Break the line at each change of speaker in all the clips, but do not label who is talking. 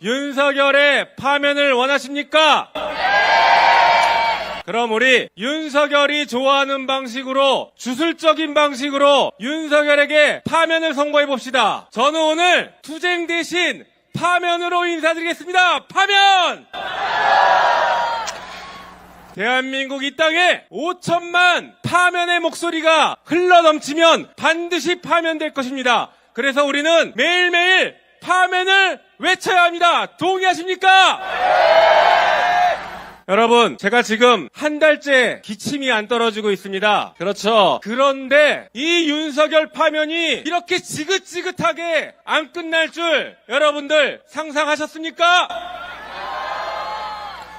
윤석열의 파면을 원하십니까? 그럼 우리 윤석열이 좋아하는 방식으로, 주술적인 방식으로 윤석열에게 파면을 선고해 봅시다. 저는 오늘 투쟁 대신 파면으로 인사드리겠습니다. 파면! 대한민국 이 땅에 5천만 파면의 목소리가 흘러넘치면 반드시 파면될 것입니다. 그래서 우리는 매일매일 파면을 외쳐야 합니다. 동의하십니까? 여러분, 제가 지금 한 달째 기침이 안 떨어지고 있습니다. 그렇죠. 그런데 이 윤석열 파면이 이렇게 지긋지긋하게 안 끝날 줄 여러분들 상상하셨습니까?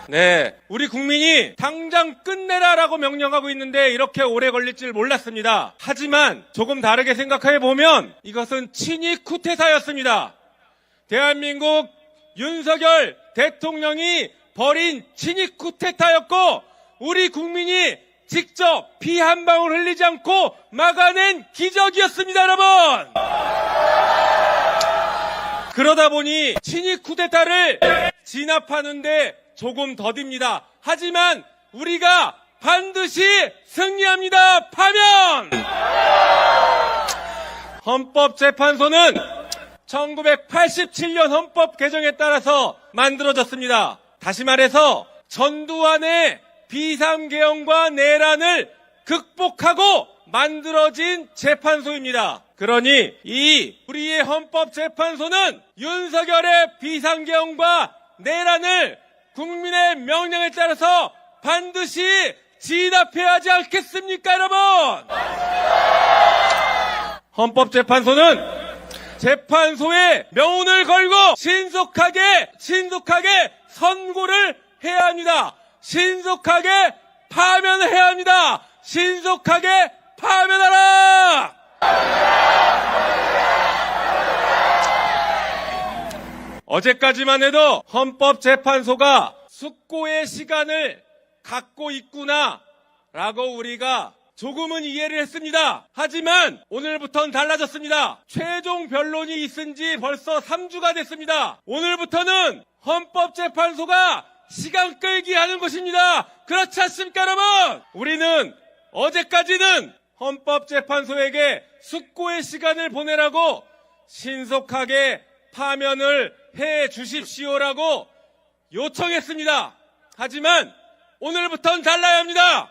네, 우리 국민이 당장 끝내라라고 명령하고 있는데 이렇게 오래 걸릴 줄 몰랐습니다. 하지만 조금 다르게 생각해보면 이것은 친위 쿠데타였습니다. 대한민국 윤석열 대통령이 벌인 친위 쿠데타였고 우리 국민이 직접 피 한 방울 흘리지 않고 막아낸 기적이었습니다, 여러분. 그러다 보니 친위 쿠데타를 진압하는데 조금 더딥니다. 하지만 우리가 반드시 승리합니다. 파면! 헌법재판소는 1987년 헌법 개정에 따라서 만들어졌습니다. 다시 말해서 전두환의 비상계엄과 내란을 극복하고 만들어진 재판소입니다. 그러니 이 우리의 헌법재판소는 윤석열의 비상계엄과 내란을 국민의 명령에 따라서 반드시 진압해야 하지 않겠습니까, 여러분? 헌법재판소는 재판소에 명운을 걸고 신속하게 선고를 해야 합니다. 신속하게 파면을 해야 합니다. 신속하게 파면하라! 어제까지만 해도 헌법재판소가 숙고의 시간을 갖고 있구나라고 우리가 조금은 이해를 했습니다. 하지만 오늘부터는 달라졌습니다. 최종 변론이 있은 지 벌써 3주가 됐습니다. 오늘부터는 헌법재판소가 시간 끌기 하는 것입니다. 그렇지 않습니까, 여러분? 우리는 어제까지는 헌법재판소에게 숙고의 시간을 보내라고 신속하게 파면을 해 주십시오라고 요청했습니다. 하지만 오늘부터는 달라야 합니다.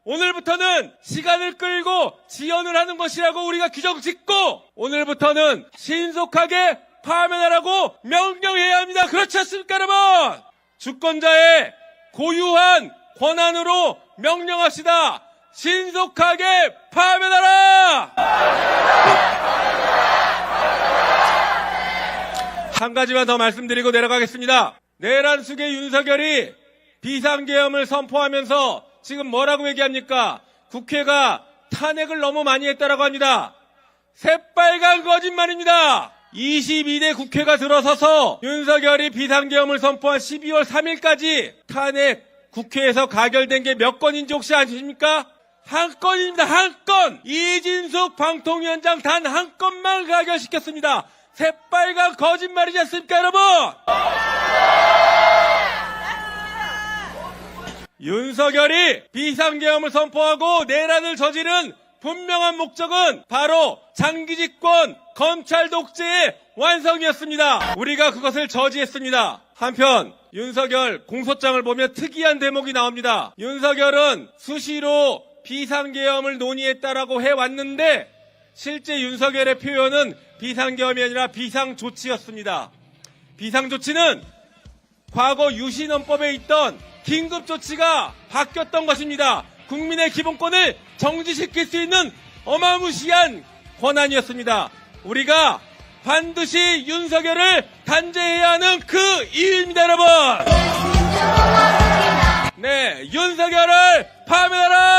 오늘부터는 시간을 끌고 지연을 하는 것이라고 우리가 규정 짓고 오늘부터는 신속하게 파면하라고 명령해야 합니다. 그렇지 않습니까, 여러분? 주권자의 고유한 권한으로 명령합시다. 신속하게 파면하라! 한 가지만 더 말씀드리고 내려가겠습니다. 내란 수계 윤석열이 비상계엄을 선포하면서 지금 뭐라고 얘기합니까? 국회가 탄핵을 너무 많이 했다라고 합니다. 새빨간 거짓말입니다. 22대 국회가 들어서서 윤석열이 비상계엄을 선포한 12월 3일까지 탄핵 국회에서 가결된 게 몇 건인지 혹시 아십니까? 한 건입니다. 한 건! 이진숙 방통위원장 단 한 건만 가결시켰습니다. 새빨간 거짓말이지 않습니까, 여러분? 윤석열이 비상계엄을 선포하고 내란을 저지른 분명한 목적은 바로 장기집권 검찰 독재의 완성이었습니다. 우리가 그것을 저지했습니다. 한편 윤석열 공소장을 보면 특이한 대목이 나옵니다. 윤석열은 수시로 비상계엄을 논의했다라고 해왔는데 실제 윤석열의 표현은 비상계엄이 아니라 비상조치였습니다. 비상조치는 과거 유신헌법에 있던 긴급조치가 바뀌었던 것입니다. 국민의 기본권을 정지시킬 수 있는 어마무시한 권한이었습니다. 우리가 반드시 윤석열을 단죄해야 하는 그 이유입니다, 여러분. 네, 윤석열을 파면하라!